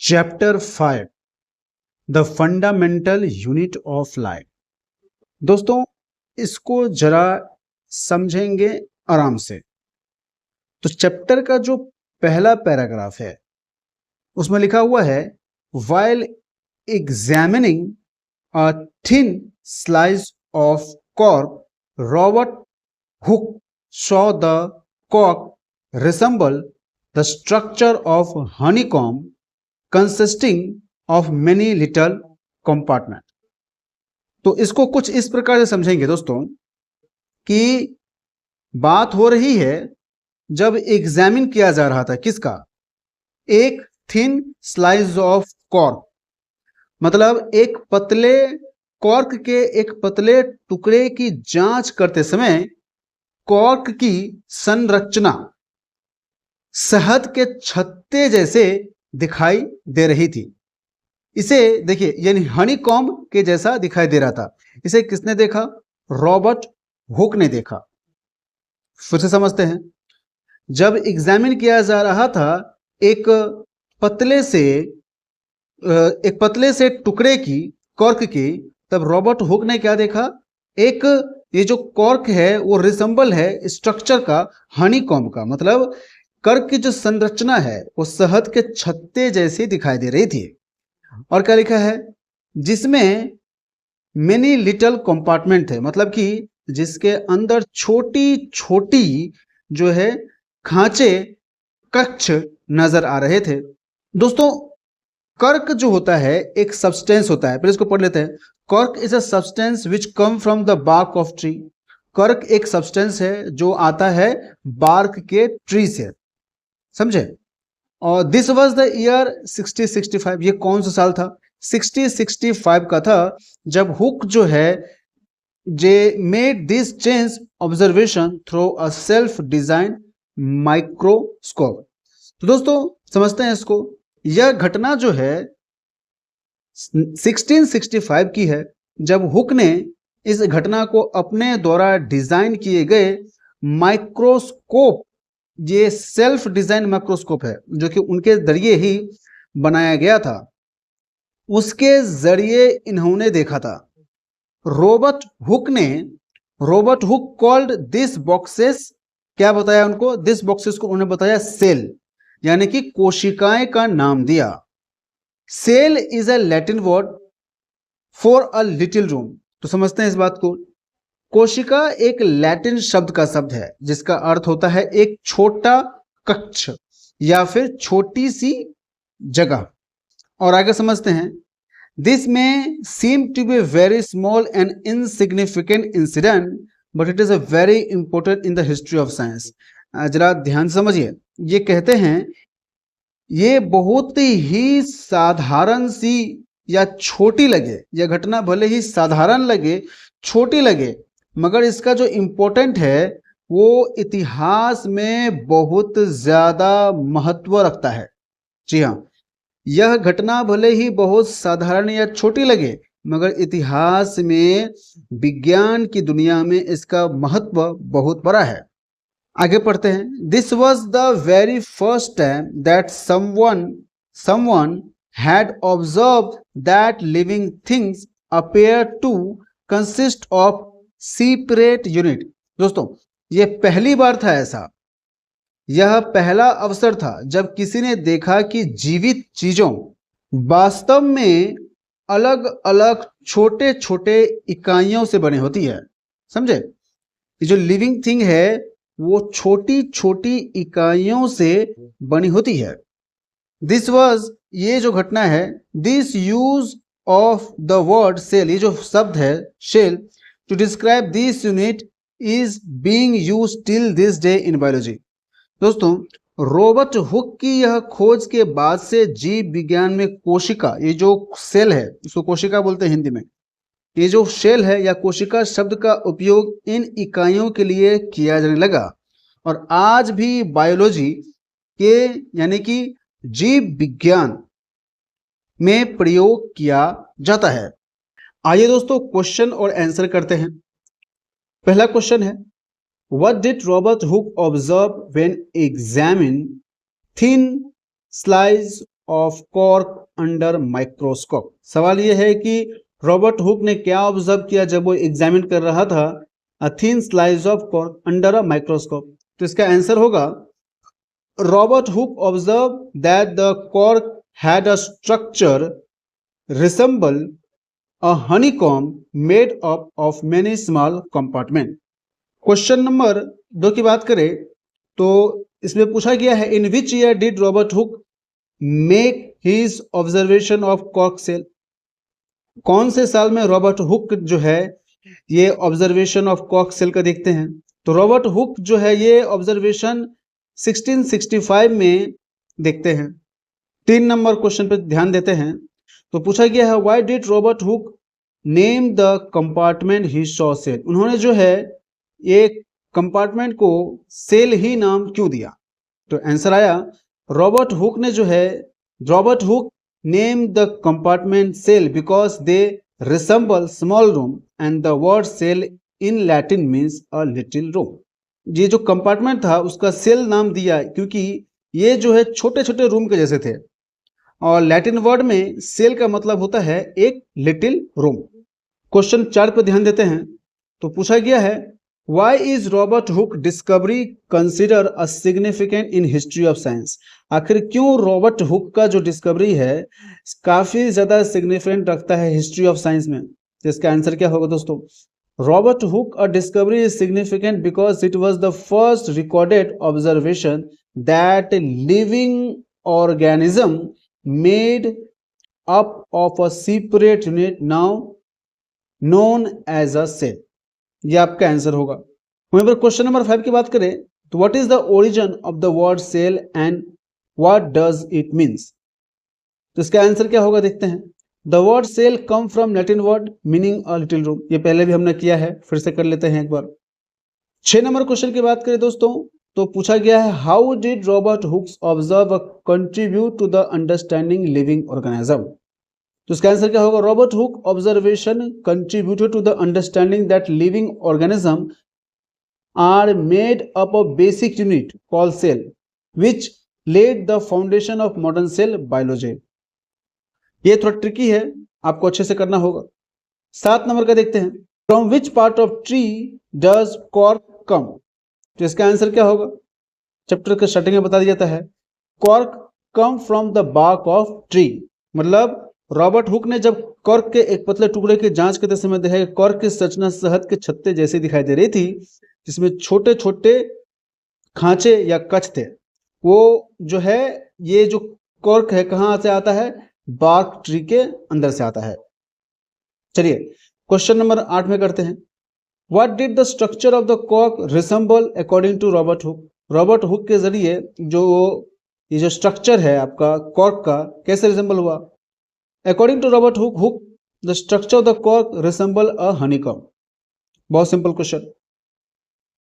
Chapter 5 the fundamental unit of life. दोस्तों, इसको जरा समझेंगे आराम से। तो चैप्टर का जो पहला पैराग्राफ है उसमें लिखा हुआ है, while examining a thin slice of cork, Robert Hooke saw the cork resemble the structure of honeycomb consisting of many little compartment। तो इसको कुछ इस प्रकार से समझेंगे दोस्तों कि बात हो रही है जब एग्जामिन किया जा रहा था किसका, एक थिन स्लाइस ऑफ कॉर्क, मतलब एक पतले कॉर्क के एक पतले टुकड़े की जांच करते समय कॉर्क की संरचना शहद के छत्ते जैसे दिखाई दे रही थी। इसे देखिए, यानी हनीकॉम्ब के जैसा दिखाई दे रहा था। इसे किसने देखा? रॉबर्ट हुक ने देखा। फिर से समझते हैं। जब एग्जामिन किया जा रहा था एक पतले से टुकड़े की कॉर्क की, तब रॉबर्ट हुक ने क्या देखा? एक ये जो कॉर्क है वो रिसेंबल है स्ट्रक्चर का हनीकॉम्ब का, मतलब कॉर्क की जो संरचना है वो शहद के छत्ते जैसी दिखाई दे रही थी। और क्या लिखा है? जिसमें मेनी लिटिल कंपार्टमेंट थे, मतलब कि जिसके अंदर छोटी छोटी जो है खांचे, कक्ष नजर आ रहे थे। दोस्तों, कर्क जो होता है एक सब्सटेंस होता है, पहले इसको पढ़ लेते हैं। Cork is a substance which come from the bark of tree. Cork एक सब्सटेंस है जो आता है बार्क के ट्री से, समझे? और दिस वाज द ईयर 6065। ये कौन सा साल था? 6065 का था, जब हुक जो है जे made this change observation through a self design microscope. तो दोस्तों समझते हैं इसको। यह घटना जो है 1665 की है, जब हुक ने इस घटना को अपने द्वारा डिजाइन किए गए माइक्रोस्कोप, ये सेल्फ डिजाइन माइक्रोस्कोप है जो कि उनके जरिए ही बनाया गया था, उसके जरिए इन्होंने देखा था। Robert Hooke called this boxes, क्या बताया उनको? दिस बॉक्सेस को उन्होंने बताया सेल, यानी कि कोशिकाएं का नाम दिया। Cell is a Latin word for a little room. तो समझते हैं इस बात को। कोशिका एक लैटिन शब्द का शब्द है जिसका अर्थ होता है एक छोटा कक्ष या फिर छोटी सी जगह। और आगे समझते हैं। This may seem to be very small and insignificant incident, but it is a very important in the history of science. जरा ध्यान समझिए। ये कहते हैं ये बहुत ही साधारण सी या छोटी लगे, यह घटना भले ही साधारण लगे, छोटी लगे, मगर इसका जो इम्पोर्टेंट है वो इतिहास में बहुत ज्यादा महत्व रखता है। जी हाँ, यह घटना भले ही बहुत साधारण या छोटी लगे, मगर इतिहास में, विज्ञान की दुनिया में इसका महत्व बहुत बड़ा है। आगे पढ़ते हैं। This was the very first time that someone had observe that living things appear to consist of separate unit. दोस्तों, ये पहली बार था ऐसा, यह पहला अवसर था जब किसी ने देखा कि जीवित चीजों वास्तव में अलग अलग छोटे छोटे इकाइयों से बनी होती है। समझे? ये जो लिविंग थिंग है वो छोटी छोटी इकाइयों से बनी होती है। दिस वाज, ये जो घटना है, this use of the word cell, ये जो शब्द है cell, to describe this unit is being used till this day in biology. दोस्तों, रॉबर्ट हुक की यह खोज के बाद से जीव विज्ञान में कोशिका, ये जो सेल है उसको कोशिका बोलते हैं हिंदी में, ये जो सेल है या कोशिका शब्द का उपयोग इन इकाइयों के लिए किया जाने लगा। और आज भी बायोलॉजी के, यानी कि जीव विज्ञान में प्रयोग किया जाता है। आइए दोस्तों क्वेश्चन और आंसर करते हैं। पहला क्वेश्चन है, what did Robert Hooke observe when examine thin slice of cork under microscope. सवाल यह है कि रॉबर्ट हुक ने क्या ऑब्जर्व किया जब वो एग्जामिन कर रहा था a thin slice of cork under a microscope. तो इसका आंसर होगा Robert Hooke observe that the cork had a structure resemble a honeycomb made up of many small compartment. Question number 2 की बात करें तो इसमें पूछा गया है in which year did Robert Hooke make his observation of cork cell. कौन से साल में रॉबर्ट हुक जो है ये ऑब्जर्वेशन ऑफ कॉर्क सेल का देखते हैं। तो रॉबर्ट हुक जो है ये ऑब्जर्वेशन 1665 में देखते हैं। 3 नंबर क्वेश्चन पे ध्यान देते हैं। तो पूछा गया है why did Robert Hooke name the compartment he saw cell. उन्होंने जो है एक कंपार्टमेंट को सेल ही नाम क्यों दिया। तो आंसर आया रॉबर्ट हुक ने जो है Robert Hooke name the compartment cell because they resemble small room and the word cell in Latin means a little room. ये जो कंपार्टमेंट था उसका सेल नाम दिया क्योंकि ये जो है छोटे छोटे रूम के जैसे थे और लैटिन वर्ड में सेल का मतलब होता है एक लिटिल रूम। क्वेश्चन 4 पर ध्यान देते हैं। तो पूछा गया है why is Robert Hooke discovery consider a significant in history of science. आखिर क्यों रॉबर्ट हुक का जो डिस्कवरी है काफी ज्यादा सिग्निफिकेंट रखता है हिस्ट्री ऑफ साइंस में। तो इसका आंसर क्या होगा दोस्तों। Robert hook a discovery is significant because it was the first recorded observation that living organism made up of a separate unit now known as a cell। ये आपका answer होगा। वहीं पर क्वेश्चन नंबर 5 की बात करें तो what is the origin of the word cell and what does it means. तो इसका आंसर क्या होगा देखते हैं। The word cell come from Latin word meaning a little room. ये पहले भी हमने किया है, फिर से कर लेते हैं एक बार। 6 नंबर क्वेश्चन की बात करें दोस्तों तो पूछा गया है how did Robert Hooke's observe contribute to the understanding living organism. तो इसका आंसर क्या होगा Robert Hooke observation contributed to the understanding that living organism are made up of basic unit called cell which led the foundation of modern cell biology. ये थोड़ा tricky है, आपको अच्छे से करना होगा। 7 नंबर का देखते हैं from which part of tree does cork come. तो इसका आंसर क्या होगा चैप्टर के स्टार्टिंग में बता दिया जाता है cork come from the bark of tree. मतलब रॉबर्ट हुक ने जब कॉर्क के एक पतले टुकड़े की जांच करते समय देखा कि कॉर्क की संरचना शहद के छत्ते जैसे दिखाई दे रही थी जिसमें छोटे छोटे खांचे या कच थे। वो जो है ये जो कॉर्क है कहाँ से आता है बार्क ट्री के अंदर से आता है। चलिए क्वेश्चन नंबर 8 में करते हैं what did the structure of the cork resemble according to Robert Hooke. Robert Hooke के जरिए ये जो स्ट्रक्चर है आपका कॉर्क का कैसे रिसेंबल हुआ। According to Robert Hooke the structure of the cork resemble a honeycomb. बहुत सिंपल क्वेश्चन।